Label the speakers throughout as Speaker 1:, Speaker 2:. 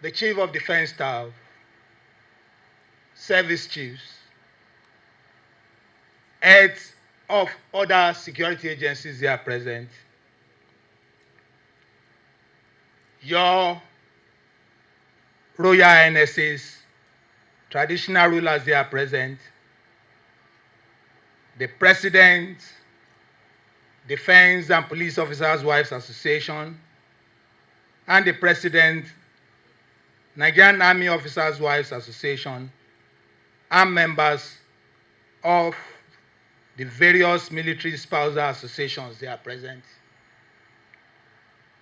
Speaker 1: the Chief of Defense Staff, Service Chiefs, heads of other security agencies here present, your Royal Highnesses, traditional rulers here present, the President, Defense and Police Officers' Wives Association, and the President, Nigerian Army Officers' Wives Association, and members of the various military spousal associations they are present,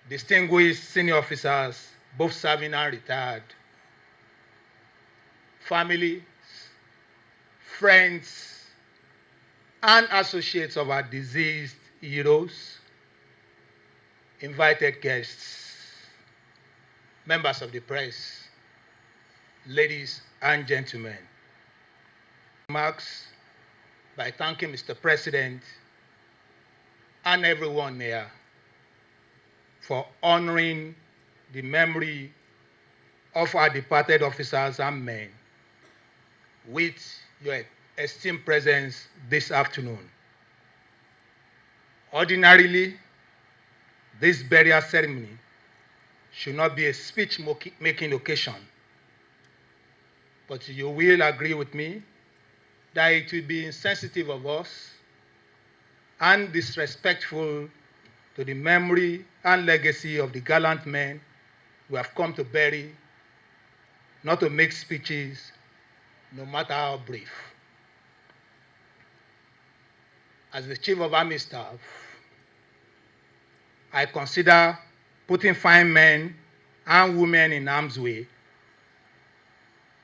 Speaker 1: distinguished senior officers, both serving and retired, families, friends, and associates of our deceased heroes, invited guests, members of the press, ladies and gentlemen. Remarks by thanking Mr. President and everyone here for honoring the memory of our departed officers and men with your esteemed presence this afternoon. Ordinarily, this burial ceremony should not be a speech-making occasion, but you will agree with me that it will be insensitive of us and disrespectful to the memory and legacy of the gallant men we have come to bury, not to make speeches, no matter how brief. As the Chief of Army Staff, I consider putting fine men and women in harm's way,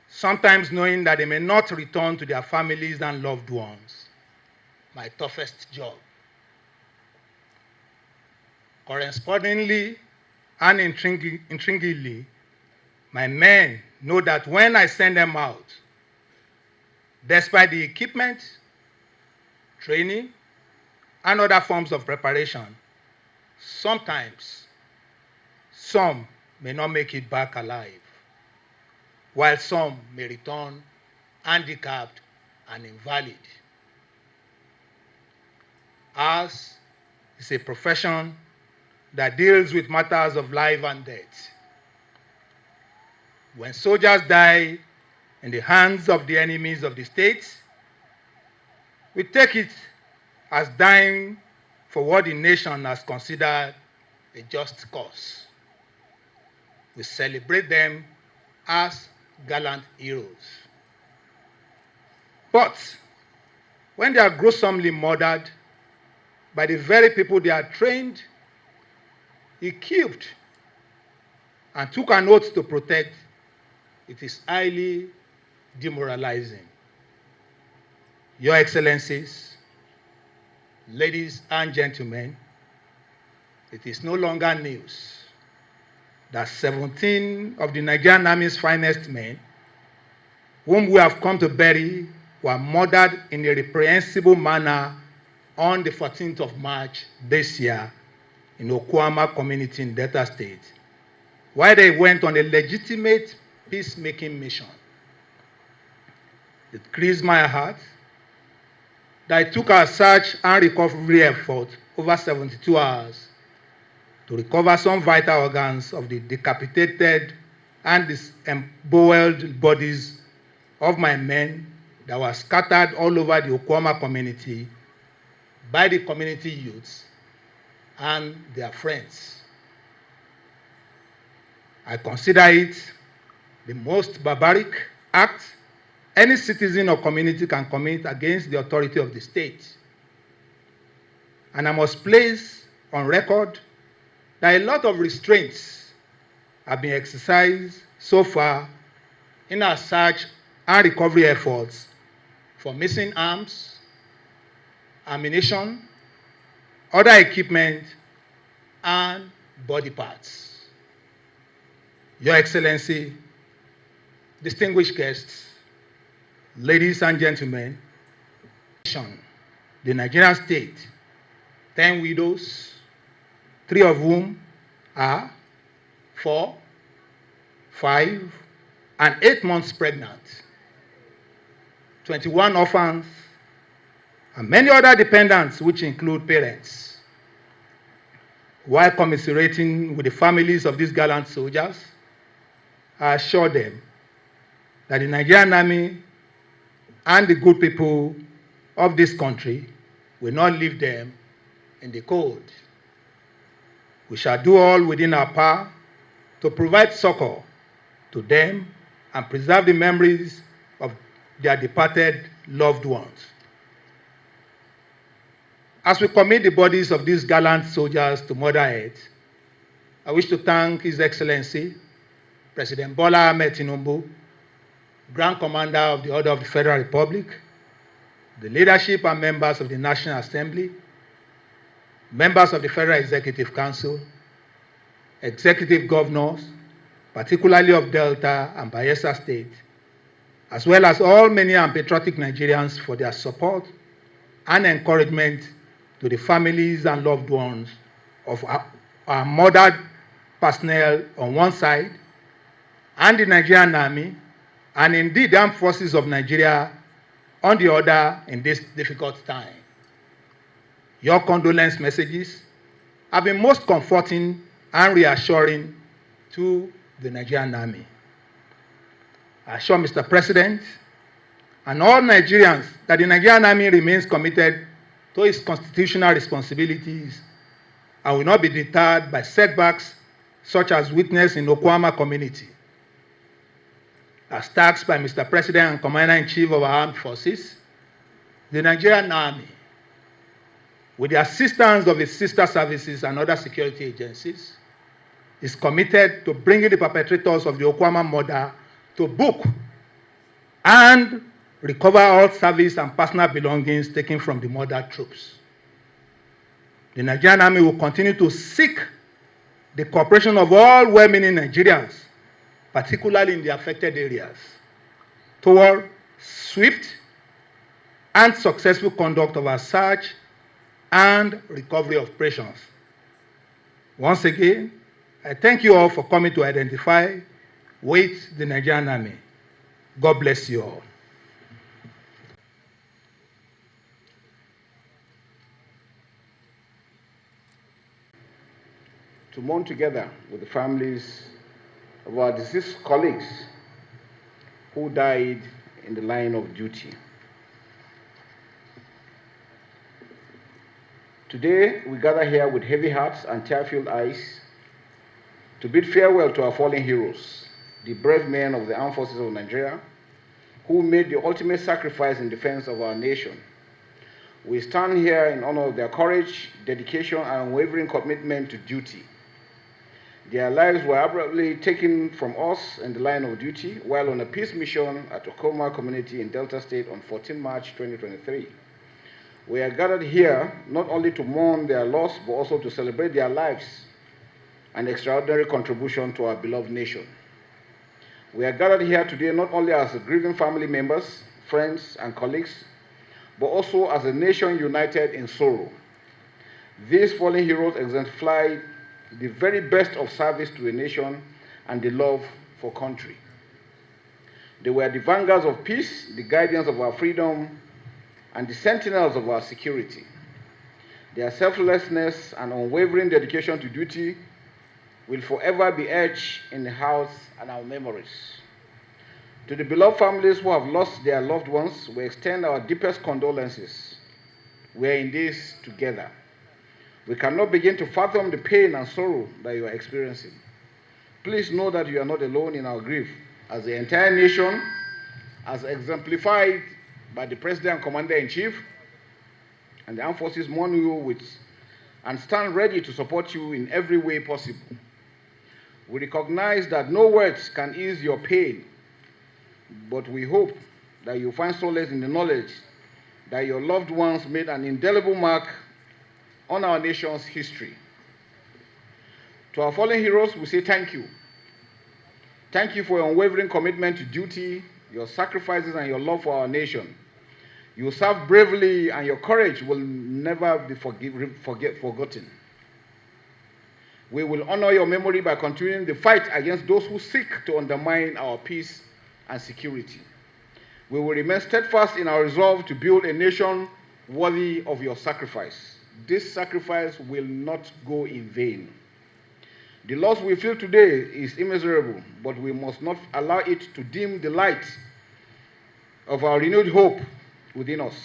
Speaker 1: sometimes knowing that they may not return to their families and loved ones, my toughest job. Correspondingly and intriguingly, my men know that when I send them out, despite the equipment, training, and other forms of preparation, sometimes some may not make it back alive, while some may return handicapped and invalid. Ours is a profession that deals with matters of life and death. When soldiers die in the hands of the enemies of the state, we take it as dying for what the nation has considered a just cause. We celebrate them as gallant heroes. But when they are gruesomely murdered by the very people they are trained, equipped, and took an oath to protect, it is highly demoralizing. Your Excellencies, ladies and gentlemen, it is no longer news that 17 of the Nigerian Army's finest men, whom we have come to bury, were murdered in a reprehensible manner on the 14th of March this year in Okama community in Delta State, while they went on a legitimate peacemaking mission. It grieves my heart that it took our search and recovery effort over 72 hours to recover some vital organs of the decapitated and disembowelled bodies of my men that were scattered all over the Okama community by the community youths and their friends. I consider it the most barbaric act any citizen or community can commit against the authority of the state. And I must place on record that a lot of restraints have been exercised so far in our search and recovery efforts for missing arms, ammunition, other equipment, and body parts. Your Excellency, distinguished guests, ladies and gentlemen, the Nigerian state, 10 widows, 3 of whom are 4 5, and 8 months pregnant, 21 orphans, and many other dependents, which include parents. While commiserating with the families of these gallant soldiers, I assure them that the Nigerian Army and the good people of this country will not leave them in the cold. We shall do all within our power to provide succor to them and preserve the memories of their departed loved ones. As we commit the bodies of these gallant soldiers to Mother Earth, I wish to thank His Excellency, President Bola Ahmed Tinubu, Grand Commander of the Order of the Federal Republic, the leadership and members of the National Assembly, members of the Federal Executive Council, executive governors, particularly of Delta and Bayelsa State, as well as all many and patriotic Nigerians for their support and encouragement to the families and loved ones of our murdered personnel on one side and the Nigerian Army, and indeed the armed forces of Nigeria on the other in this difficult time. Your condolence messages have been most comforting and reassuring to the Nigerian Army. I assure Mr. President and all Nigerians that the Nigerian Army remains committed to its constitutional responsibilities and will not be deterred by setbacks such as witnessed in Okama community. As tasked by Mr. President and Commander-in-Chief of our armed forces, the Nigerian Army, with the assistance of its sister services and other security agencies, is committed to bringing the perpetrators of the Okama murder to book and recover all service and personal belongings taken from the murdered troops. The Nigerian Army will continue to seek the cooperation of all well-meaning Nigerians, particularly in the affected areas, toward swift and successful conduct of our search and recovery operations. Once again, I thank you all for coming to identify with the Nigerian Army. God bless you all.
Speaker 2: To mourn together with the families of our deceased colleagues who died in the line of duty. Today, we gather here with heavy hearts and tear-filled eyes to bid farewell to our fallen heroes, the brave men of the armed forces of Nigeria, who made the ultimate sacrifice in defense of our nation. We stand here in honor of their courage, dedication, and unwavering commitment to duty. Their lives were abruptly taken from us in the line of duty while on a peace mission at Okama community in Delta State on 14 March 2023. We are gathered here not only to mourn their loss, but also to celebrate their lives and extraordinary contribution to our beloved nation. We are gathered here today not only as grieving family members, friends, and colleagues, but also as a nation united in sorrow. These fallen heroes exemplify the very best of service to a nation and the love for country. They were the vanguards of peace, the guardians of our freedom, and the sentinels of our security. Their selflessness and unwavering dedication to duty will forever be etched in the hearts and our memories. To the beloved families who have lost their loved ones, we extend our deepest condolences. We are in this together. We cannot begin to fathom the pain and sorrow that you are experiencing. Please know that you are not alone in our grief, as the entire nation, as exemplified by the President and Commander-in-Chief, and the armed forces mourn you with and stand ready to support you in every way possible. We recognize that no words can ease your pain, but we hope that you find solace in the knowledge that your loved ones made an indelible mark on our nation's history. To our fallen heroes, we say thank you. Thank you for your unwavering commitment to duty, your sacrifices, and your love for our nation. You served bravely, and your courage will never be forgotten. We will honor your memory by continuing the fight against those who seek to undermine our peace and security. We will remain steadfast in our resolve to build a nation worthy of your sacrifice. This sacrifice will not go in vain. The loss we feel today is immeasurable, but we must not allow it to dim the light of our renewed hope within us.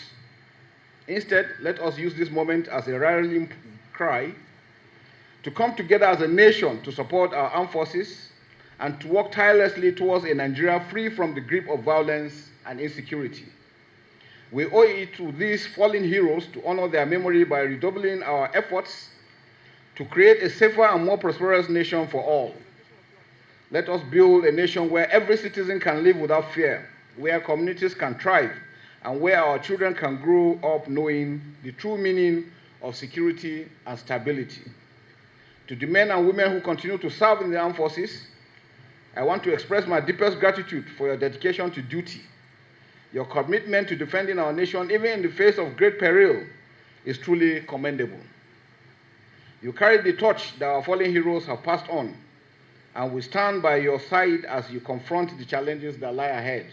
Speaker 2: Instead, let us use this moment as a rallying cry to come together as a nation to support our armed forces and to work tirelessly towards a Nigeria free from the grip of violence and insecurity. We owe it to these fallen heroes to honor their memory by redoubling our efforts to create a safer and more prosperous nation for all. Let us build a nation where every citizen can live without fear, where communities can thrive, and where our children can grow up knowing the true meaning of security and stability. To the men and women who continue to serve in the armed forces, I want to express my deepest gratitude for your dedication to duty. Your commitment to defending our nation, even in the face of great peril, is truly commendable. You carry the torch that our fallen heroes have passed on, and we stand by your side as you confront the challenges that lie ahead.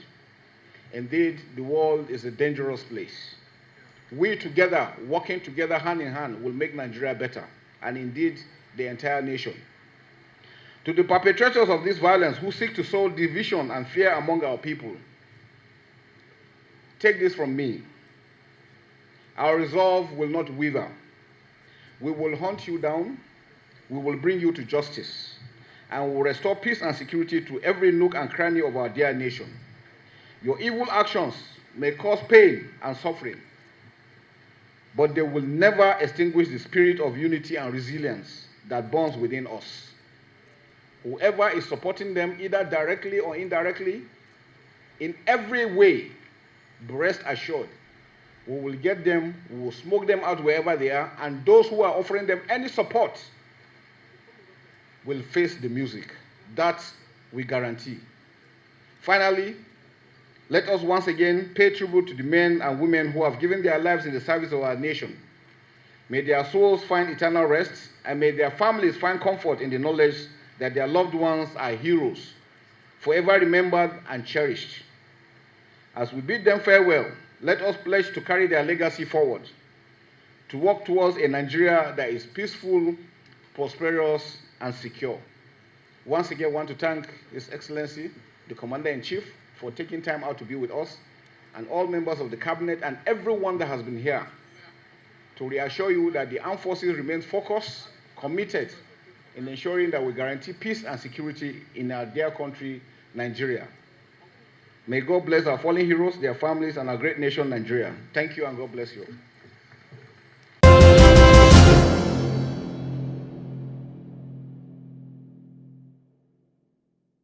Speaker 2: Indeed, the world is a dangerous place. We together, working together hand in hand, will make Nigeria better, and indeed, the entire nation. To the perpetrators of this violence who seek to sow division and fear among our people, take this from me. Our resolve will not waver. We will hunt you down, we will bring you to justice, and we will restore peace and security to every nook and cranny of our dear nation. Your evil actions may cause pain and suffering, but they will never extinguish the spirit of unity and resilience that burns within us. Whoever is supporting them, either directly or indirectly, in every way, rest assured, we will get them, we will smoke them out wherever they are, and those who are offering them any support will face the music. That we guarantee. Finally, let us once again pay tribute to the men and women who have given their lives in the service of our nation. May their souls find eternal rest, and may their families find comfort in the knowledge that their loved ones are heroes, forever remembered and cherished. As we bid them farewell, let us pledge to carry their legacy forward, to work towards a Nigeria that is peaceful, prosperous, and secure. Once again, I want to thank His Excellency, the Commander-in-Chief, for taking time out to be with us, and all members of the Cabinet and everyone that has been here, to reassure you that the armed forces remain focused, committed in ensuring that we guarantee peace and security in our dear country, Nigeria. May God bless our fallen heroes, their families, and our great nation, Nigeria. Thank you, and God bless you.